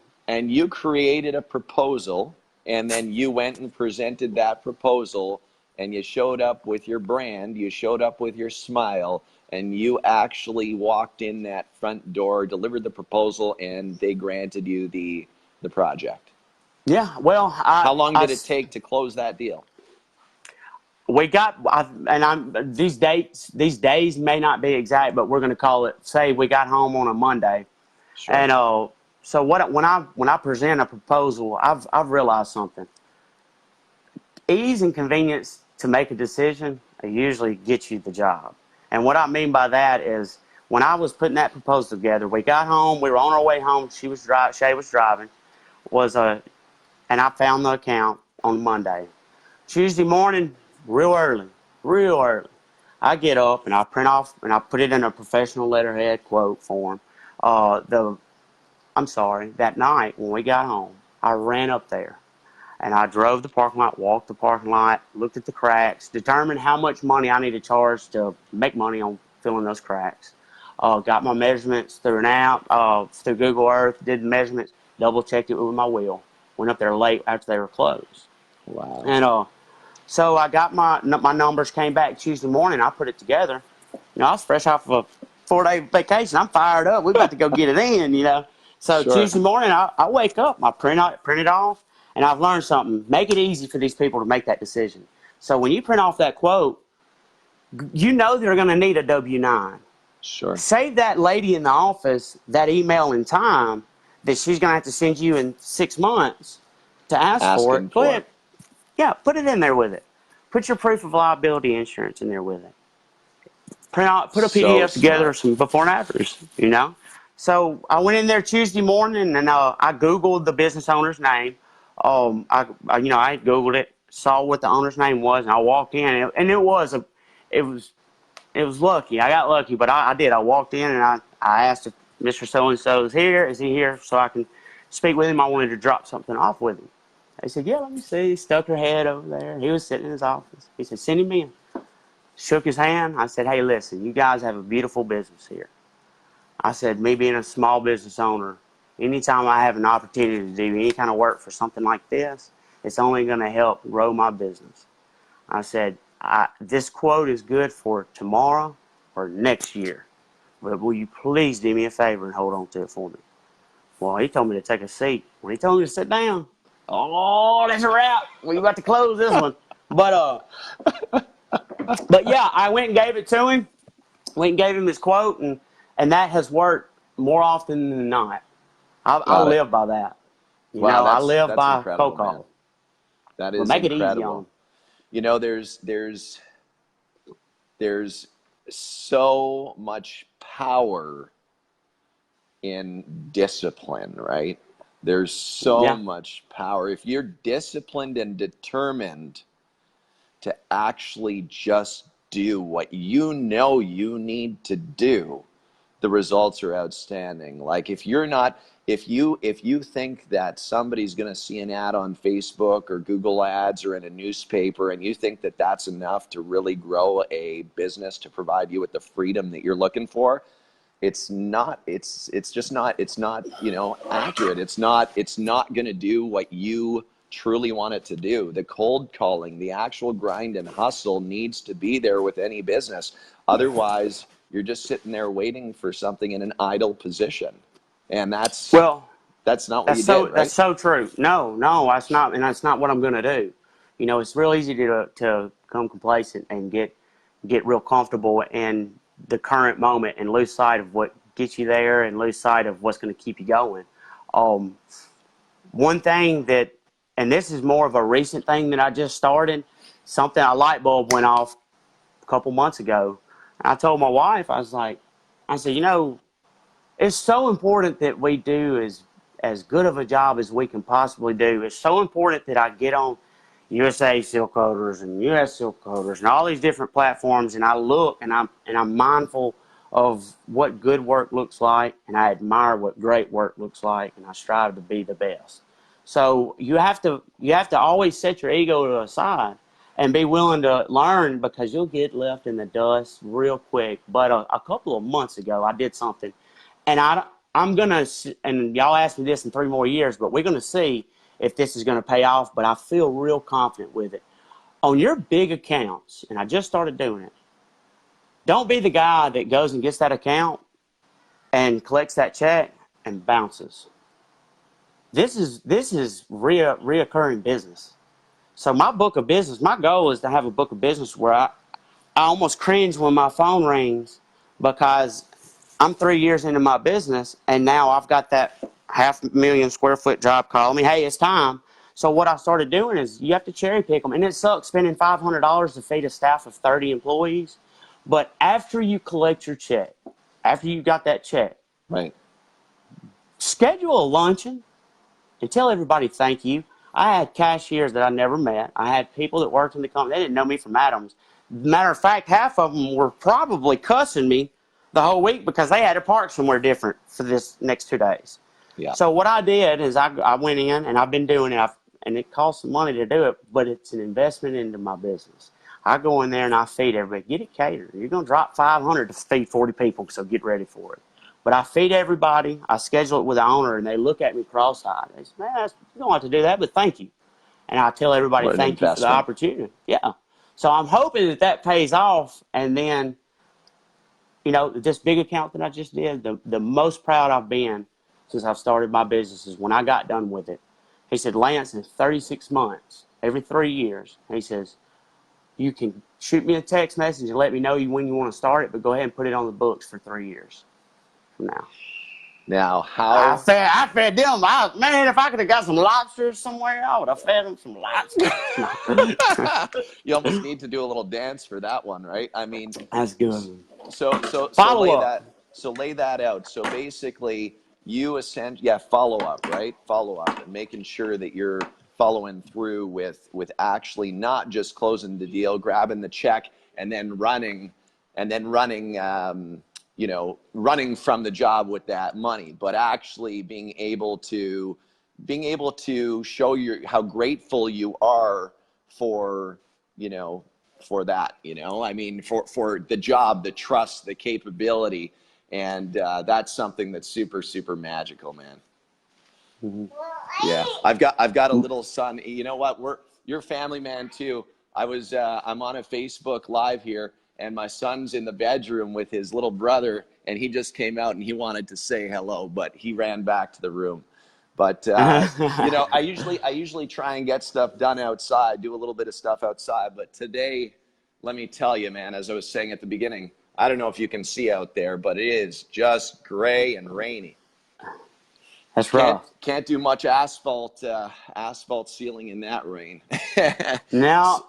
created a proposal, and then you went and presented that proposal, and you showed up with your brand, you showed up with your smile, and you actually walked in that front door, delivered the proposal, and they granted you the project. Yeah, well, How long did it take to close that deal? we got, and I'm these days may not be exact, but we're going to call it. Say we got home on a Monday, Sure. and so when I present a proposal, I've realized something. Ease and convenience to make a decision usually gets you the job, and what I mean by that is when I was putting that proposal together, we got home, we were on our way home. Shay was driving. was and I found the account on Monday. Tuesday morning, real early, I get up and I print off and I put it in a professional letterhead quote form. That night when we got home, I ran up there and I drove the parking lot, walked the parking lot, looked at the cracks, determined how much money I need to charge to make money on filling those cracks. Got my measurements through an app, through Google Earth, did the measurements, double checked it with my wheel. Went up there late after they were closed. Wow. And so I got my numbers, came back Tuesday morning. I put it together. I was fresh off of a 4-day vacation. I'm fired up. We're about to go get it in. So Sure. Tuesday morning, I wake up, I print it off, and I've learned something. Make it easy for these people to make that decision. So when you print off that quote, they're going to need a W-9. Sure. Save that lady in the office that email in time that she's going to have to send you in 6 months to ask for it. Go ahead. Yeah, put it in there with it. Put your proof of liability insurance in there with it. Put a PDF together of some before and afters, So I went in there Tuesday morning and I Googled the business owner's name. I Googled it, saw what the owner's name was, and I walked in and it was lucky. I got lucky, but I did. I walked in and I asked if Mr. So-and-so is here. Is he here so I can speak with him? I wanted to drop something off with him. They said, yeah, let me see. He stuck her head over there. He was sitting in his office. He said, send him in. Shook his hand. I said, hey, listen, you guys have a beautiful business here. I said, me being a small business owner, anytime I have an opportunity to do any kind of work for something like this, it's only going to help grow my business. I said, this quote is good for tomorrow or next year, but will you please do me a favor and hold on to it for me? Well, he told me to take a seat. When he told me to sit down, oh, that's a wrap. We about to close this one. But yeah, I went and gave it to him. Went and gave him his quote, and that has worked more often than not. I live by that. I live by cold call. That is make incredible. It easy on them. There's so much power in discipline, right? There's so much power. If you're disciplined and determined to actually just do what you need to do, the results are outstanding. Like if you think that somebody's going to see an ad on Facebook or Google Ads or in a newspaper and you think that that's enough to really grow a business to provide you with the freedom that you're looking for, it's not accurate. It's not going to do what you truly want it to do. The cold calling, the actual grind and hustle needs to be there with any business. Otherwise, you're just sitting there waiting for something in an idle position. And that's not what you did, right? That's so true. No, that's not, and that's not what I'm going to do. It's real easy to become complacent and get real comfortable in the current moment and lose sight of what gets you there and lose sight of what's going to keep you going. One thing that, and this is more of a recent thing that I just started, a light bulb went off a couple months ago. And I told my wife, I said, it's so important that we do as good of a job as we can possibly do. It's so important that I get on USA Sealcoaters and US Sealcoaters and all these different platforms, and I look and I'm mindful of what good work looks like, and I admire what great work looks like, and I strive to be the best. So you have to always set your ego to the side and be willing to learn, because you'll get left in the dust real quick. But a couple of months ago, I did something, and I'm gonna, and y'all asked me this in 3 more years, but we're gonna see if this is going to pay off, but I feel real confident with it. On your big accounts, and I just started doing it, don't be the guy that goes and gets that account and collects that check and bounces. This is reoccurring business. So my book of business, my goal is to have a book of business where I almost cringe when my phone rings, because I'm 3 years into my business and now I've got that 500,000 square foot job calling me, hey, it's time. So what I started doing is you have to cherry pick them. And it sucks spending $500 to feed a staff of 30 employees. But after you collect your check, after you got that check, right, schedule a luncheon. and tell everybody thank you. I had cashiers that I never met. I had people that worked in the company. They didn't know me from Adams. Matter of fact, half of them were probably cussing me the whole week because they had to park somewhere different for this next 2 days. Yeah. So what I did is I went in, and I've been doing it, and it costs some money to do it, but it's an investment into my business. I go in there and I feed everybody. Get it catered. You're going to drop 500 to feed 40 people, so get ready for it. But I feed everybody. I schedule it with the owner, and they look at me cross-eyed. They say, man, you don't have to do that, but thank you. And I tell everybody What an thank you for the investment. opportunity. Yeah. So I'm hoping that pays off, and then, this big account that I just did, the most proud I've been since I've started my business is when I got done with it. He said, Lance, in 36 months, every 3 years, he says, you can shoot me a text message and let me know when you want to start it, but go ahead and put it on the books for 3 years from now. Now, I how fed them. Man, if I could have got some lobsters somewhere, I would have fed them some lobsters. you almost need to do a little dance for that one, right? I mean, That's good. so Follow lay up. that out. So basically, follow up, right? Follow up and making sure that you're following through with actually not just closing the deal, grabbing the check, and then running, running from the job with that money, but actually being able to show how grateful you are for that. I mean, for the job, the trust, the capability, and that's something that's super, super magical, man. Mm-hmm. Yeah, I've got a little son. You know what? You're family man too. I'm on a Facebook Live here, and my son's in the bedroom with his little brother, and he just came out and he wanted to say hello, but he ran back to the room. But I usually try and get stuff done outside, do a little bit of stuff outside. But today, let me tell you, man, as I was saying at the beginning, I don't know if you can see out there, but it is just gray and rainy. That's rough. Can't do much asphalt sealing in that rain. Now,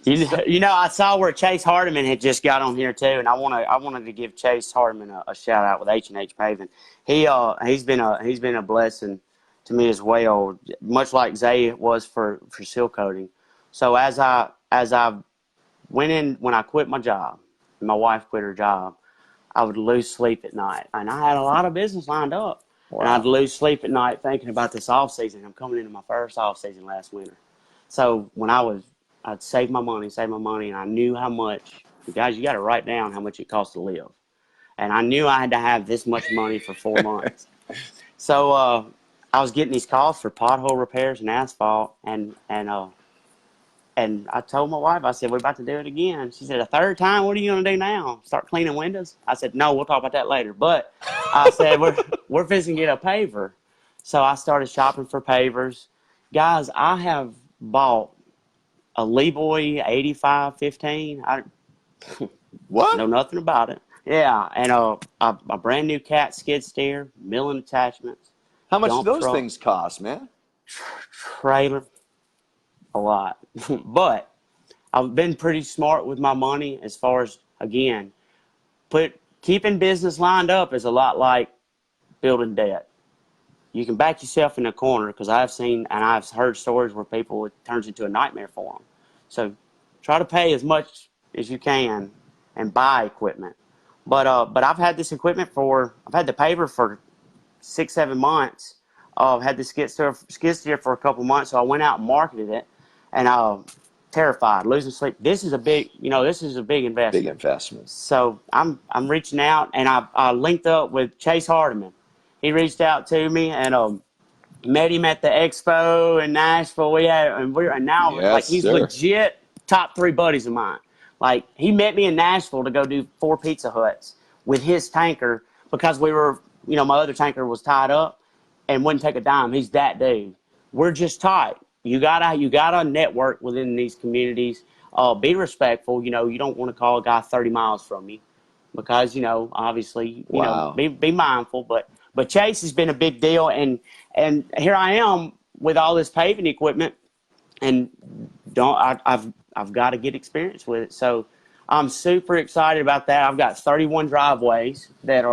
I saw where Chase Hardiman had just got on here too, and I wanted to give Chase Hardiman a shout out with H&H Paving. He's been a blessing to me as well, much like Zay was for Sealcoating. So as I went in, when I quit my job, and my wife quit her job, I would lose sleep at night, and I had a lot of business lined up. Wow. And I'd lose sleep at night thinking about this off season. I'm coming into my first off season last winter. So when I'd save my money, and I knew how much, guys, you got to write down how much it costs to live. And I knew I had to have this much money for 4 months. So I was getting these calls for pothole repairs and asphalt, and I told my wife, I said, we're about to do it again. She said, a third time? What are you going to do now? Start cleaning windows? I said, no, we'll talk about that later. But I said, we're fixing to get a paver. So I started shopping for pavers. Guys, I have bought a Leeboy 8515. I What? know nothing about it. Yeah, and a brand new cat skid steer, milling attachments. How much do dump those truck, things cost, man? trailer. A lot. But I've been pretty smart with my money as far as, again, keeping business lined up is a lot like building debt. You can back yourself in a corner, because I've seen and I've heard stories where it turns into a nightmare for them. So try to pay as much as you can and buy equipment. But I've had this equipment I've had the paver for 6-7 months. I've had the skid steer for a couple months, so I went out and marketed it, and terrified, losing sleep. This is a big investment. Big investment. So I'm reaching out, and I linked up with Chase Hardiman. He reached out to me, and met him at the expo in Nashville. And now Yes, like he's sir. legit top 3 buddies of mine. Like, he met me in Nashville to go do 4 Pizza Huts with his tanker, because my other tanker was tied up and wouldn't take a dime. He's that dude. We're just tight. You gotta network within these communities. Be respectful. You don't want to call a guy 30 miles from you, because obviously Wow. be mindful. But Chase has been a big deal, and here I am with all this paving equipment, and I've got to get experience with it. So I'm super excited about that. I've got 31 driveways that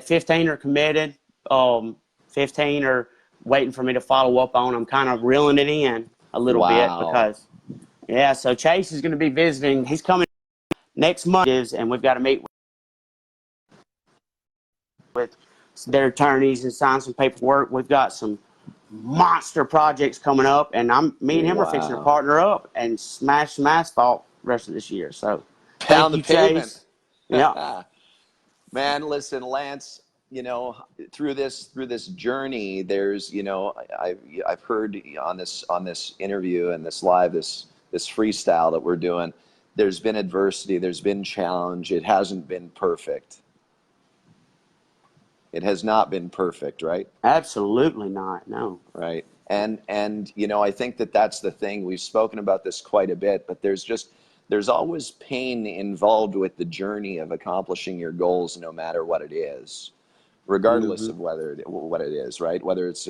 15 are committed, 15 are waiting for me to follow up on. I'm kind of reeling it in a little bit Wow. because, yeah, so Chase is going to be visiting. He's coming next month, and we've got to meet with their attorneys and sign some paperwork. We've got some monster projects coming up, and me and him are fixing to Wow. partner up and smash some asphalt the rest of this year. So thank Pound the you, pavement. Chase. Yeah. Man, listen, Lance, through this journey, there's, I've heard on this interview and this live, this freestyle that we're doing, there's been adversity, there's been challenge. It hasn't been perfect. It has not been perfect, right? Absolutely not. No. Right. And I think that's the thing. We've spoken about this quite a bit, but there's always pain involved with the journey of accomplishing your goals, no matter what it is, regardless Mm-hmm. of what it is, right? Whether it's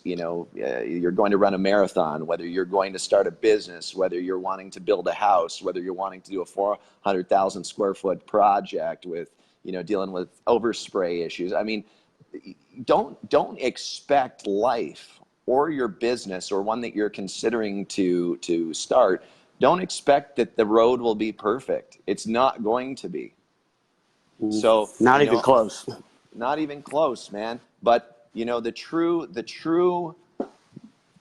you're going to run a marathon, whether you're going to start a business, whether you're wanting to build a house, whether you're wanting to do a 400,000 square foot project with dealing with overspray issues. I mean, don't expect life or your business or one that you're considering to start. Don't expect that the road will be perfect. It's not going to be. So, Not even close. not even close, man. But the true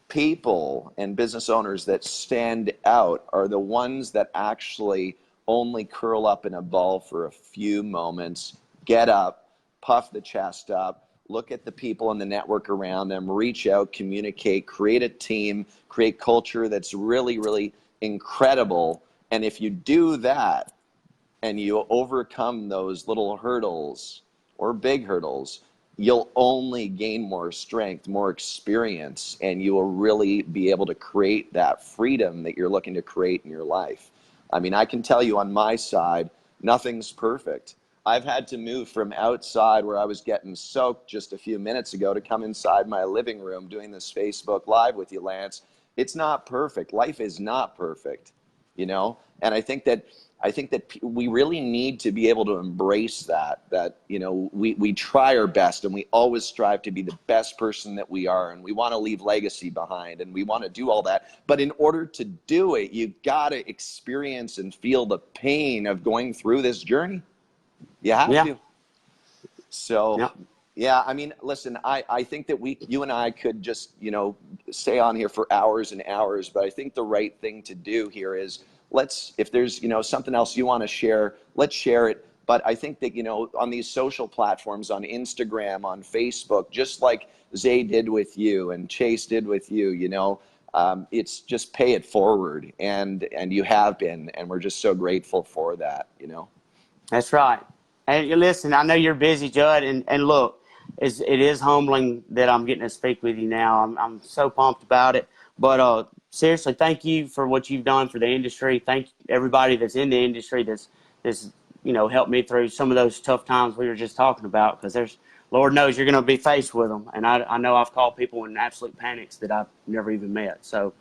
people and business owners that stand out are the ones that actually only curl up in a ball for a few moments, get up, puff the chest up, look at the people in the network around them, reach out, communicate, create a team, create culture that's really, really incredible. And if you do that and you overcome those little hurdles or big hurdles, you'll only gain more strength, more experience, and you will really be able to create that freedom that you're looking to create in your life. I mean, I can tell you on my side, nothing's perfect. I've had to move from outside where I was getting soaked just a few minutes ago to come inside my living room doing this Facebook Live with you, Lance. It's not perfect. Life is not perfect, and I think that we really need to be able to embrace that we try our best and we always strive to be the best person that we are, and we want to leave legacy behind and we want to do all that. But in order to do it, you got to experience and feel the pain of going through this journey. You have to. So, Yeah. yeah, I mean, listen, I think that you and I could just, stay on here for hours and hours, but I think the right thing to do here is if there's, something else you want to share, let's share it. But I think that, on these social platforms, on Instagram, on Facebook, just like Zay did with you and Chase did with you, it's just pay it forward. And you have been, and we're just so grateful for that, That's right. And you listen, I know you're busy, Judd, and look, it is humbling that I'm getting to speak with you now. I'm so pumped about it. But seriously, thank you for what you've done for the industry. Thank everybody that's in the industry that's helped me through some of those tough times we were just talking about, because Lord knows you're going to be faced with them. And I know I've called people in absolute panics that I've never even met. So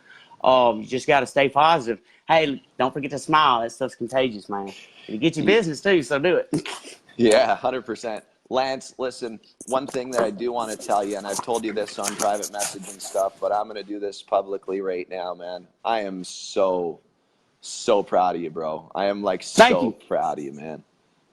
you just got to stay positive. Hey, don't forget to smile. That stuff's contagious, man. It'll get you business too, so do it. Yeah, 100%. Lance, listen, one thing that I do want to tell you, and I've told you this on private message and stuff, but I'm going to do this publicly right now, man. I am so proud of you, bro. I am Thank so you. proud of you, man.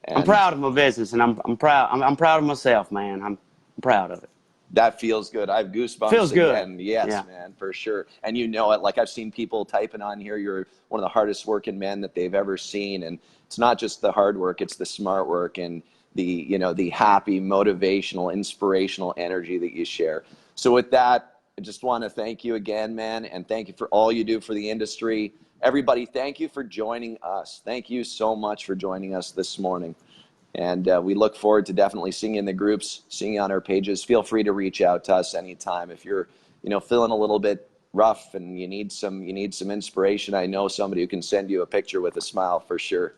I'm And proud of my business, and I'm proud. I'm proud of myself, man. I'm proud of it. that feels good. I have goosebumps Feels good. again. Yes, Yeah. man, for sure. And you know it. Like, I've seen people typing on here, you're one of the hardest working men that they've ever seen. And it's not just the hard work, it's the smart work and the happy, motivational, inspirational energy that you share. So with that, I just want to thank you again, man. And thank you for all you do for the industry. Everybody, thank you for joining us. Thank you so much for joining us this morning. And we look forward to definitely seeing you in the groups, seeing you on our pages. Feel free to reach out to us anytime. If you're, feeling a little bit rough and you need some inspiration, I know somebody who can send you a picture with a smile for sure.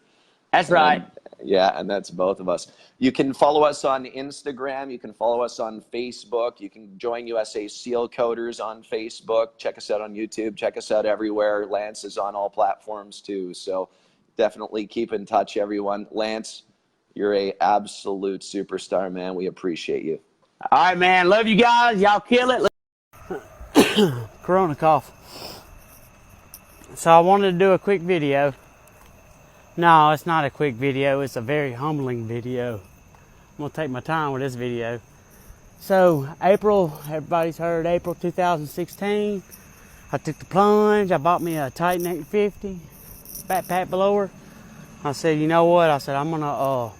That's right. And yeah, and that's both of us. You can follow us on Instagram. You can follow us on Facebook. You can join USA Sealcoaters on Facebook. Check us out on YouTube. Check us out everywhere. Lance is on all platforms too. So definitely keep in touch, everyone. Lance, you're a absolute superstar, man. We appreciate you. All right, man. Love you guys. Y'all kill it. Corona cough. So I wanted to do a quick video. No, it's not a quick video. It's a very humbling video. I'm going to take my time with this video. So April, everybody's heard April 2016. I took the plunge. I bought me a Titan 850 backpack blower. I said, you know what? I said, I'm gonna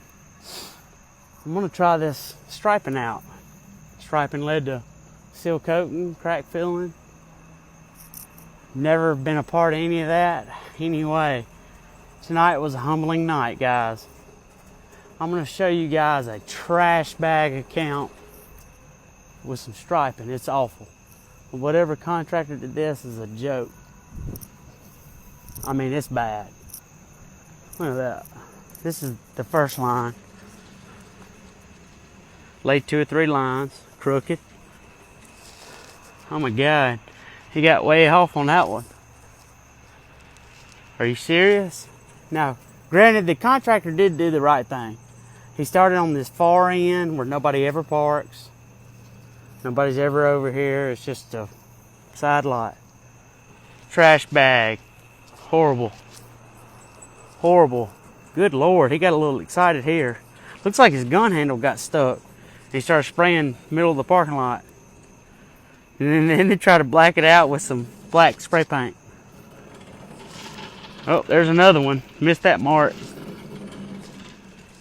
try this striping out. Striping led to seal coating, crack filling. Never been a part of any of that. Anyway, tonight was a humbling night, guys. I'm gonna show you guys a trash bag account with some striping. It's awful. Whatever contractor did this is a joke. I mean, it's bad. Look at that. This is the first line. Laid 2 or 3 lines, crooked. Oh my God, he got way off on that one. Are you serious? Now, granted, the contractor did do the right thing. He started on this far end where nobody ever parks. Nobody's ever over here. It's just a side lot. Trash bag. Horrible. Horrible. Good Lord, he got a little excited here. Looks like his gun handle got stuck. He started spraying middle of the parking lot. And then they tried to black it out with some black spray paint. Oh, there's another one. Missed that mark.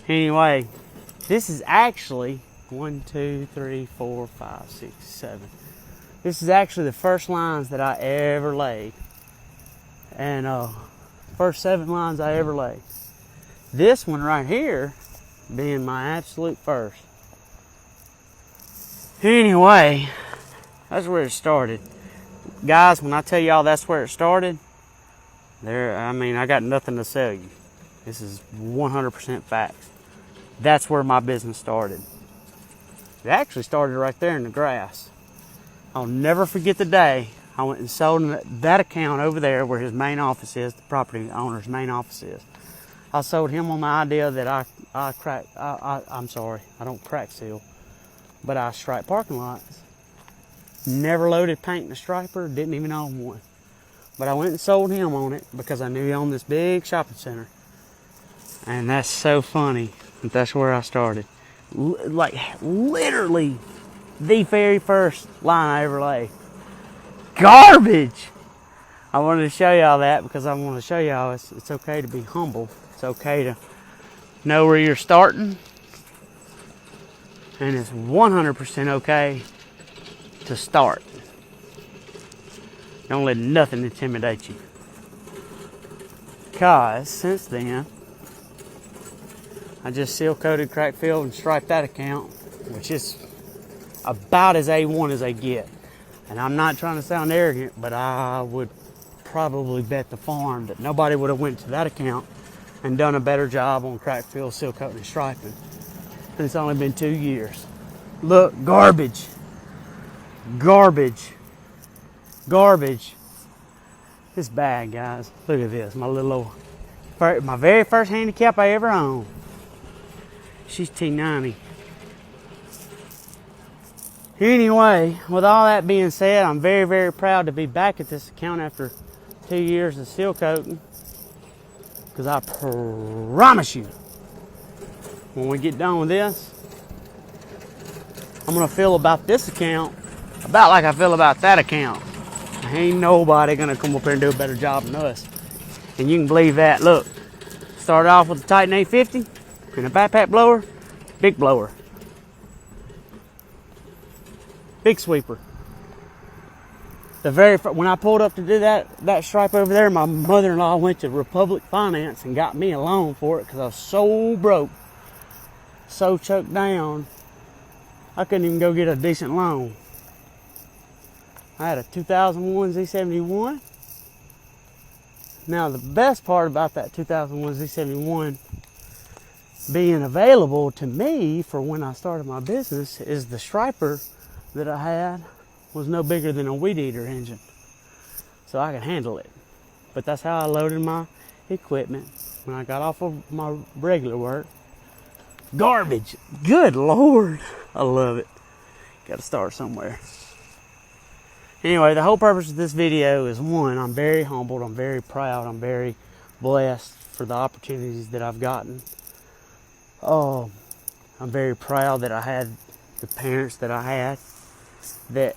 Anyway, this is actually 1, 2, 3, 4, 5, 6, 7. This is actually the first lines that I ever laid. And first 7 lines I ever laid. This one right here being my absolute first. Anyway, that's where it started. Guys, when I tell y'all that's where it started, I got nothing to sell you. This is 100% facts. That's where my business started. It actually started right there in the grass. I'll never forget the day I went and sold that account over there where his main office is, the property owner's main office is. I sold him on the idea that I'm sorry, I don't crack seal, but I stripe parking lots. Never loaded paint in a striper, didn't even own one. But I went and sold him on it because I knew he owned this big shopping center. And that's so funny that that's where I started. Like literally the very first line I ever laid. Garbage! I wanted to show y'all that because I want to show y'all it's okay to be humble. It's okay to know where you're starting. And it's 100% okay to start. Don't let nothing intimidate you. Because since then, I just seal coated, crack filled, and striped that account, which is about as A1 as they get. And I'm not trying to sound arrogant, but I would probably bet the farm that nobody would have went to that account and done a better job on crack fill, seal coating, and striping. And it's only been 2 years. Look, garbage. Garbage. Garbage. It's bad, guys. Look at this. My very first handicap I ever owned. She's T90. Anyway, with all that being said, I'm very, very proud to be back at this account after 2 years of seal coating. Because I promise you, when we get done with this, I'm going to feel about this account about like I feel about that account. Ain't nobody going to come up here and do a better job than us. And you can believe that. Look, started off with the Titan 850 and a backpack blower, big blower. Big sweeper. When I pulled up to do that stripe over there, my mother-in-law went to Republic Finance and got me a loan for it because I was so broke, so choked down, I couldn't even go get a decent loan. I had a 2001 Z71. Now the best part about that 2001 Z71 being available to me for when I started my business is the striper that I had was no bigger than a weed eater engine, so I could handle it. But that's how I loaded my equipment when I got off of my regular work. Garbage. Good Lord, I love it. Got to start somewhere. Anyway, the whole purpose of this video is, one, I'm very humbled, I'm very proud, I'm very blessed for the opportunities that I've gotten. I'm very proud that I had the parents that I had that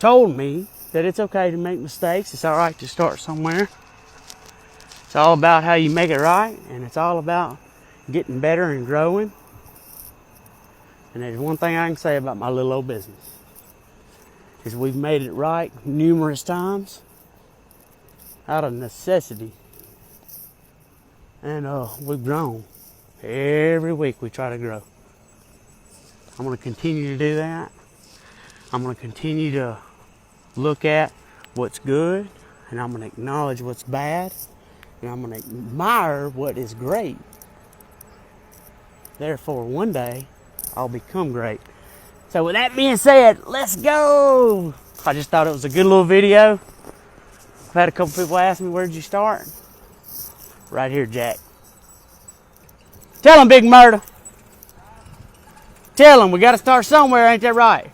told me that it's okay to make mistakes. It's all right to start somewhere. It's all about how you make it right, and it's all about getting better and growing. And there's one thing I can say about my little old business, is we've made it right numerous times out of necessity. And we've grown. Every week we try to grow. I'm going to continue to do that. I'm going to continue to look at what's good, and I'm going to acknowledge what's bad, and I'm going to admire what is great. Therefore, one day, I'll become great. So with that being said, let's go! I just thought it was a good little video. I've had a couple people ask me, where'd you start? Right here, Jack. Tell him, Big Murder. Tell him, we got to start somewhere, ain't that right?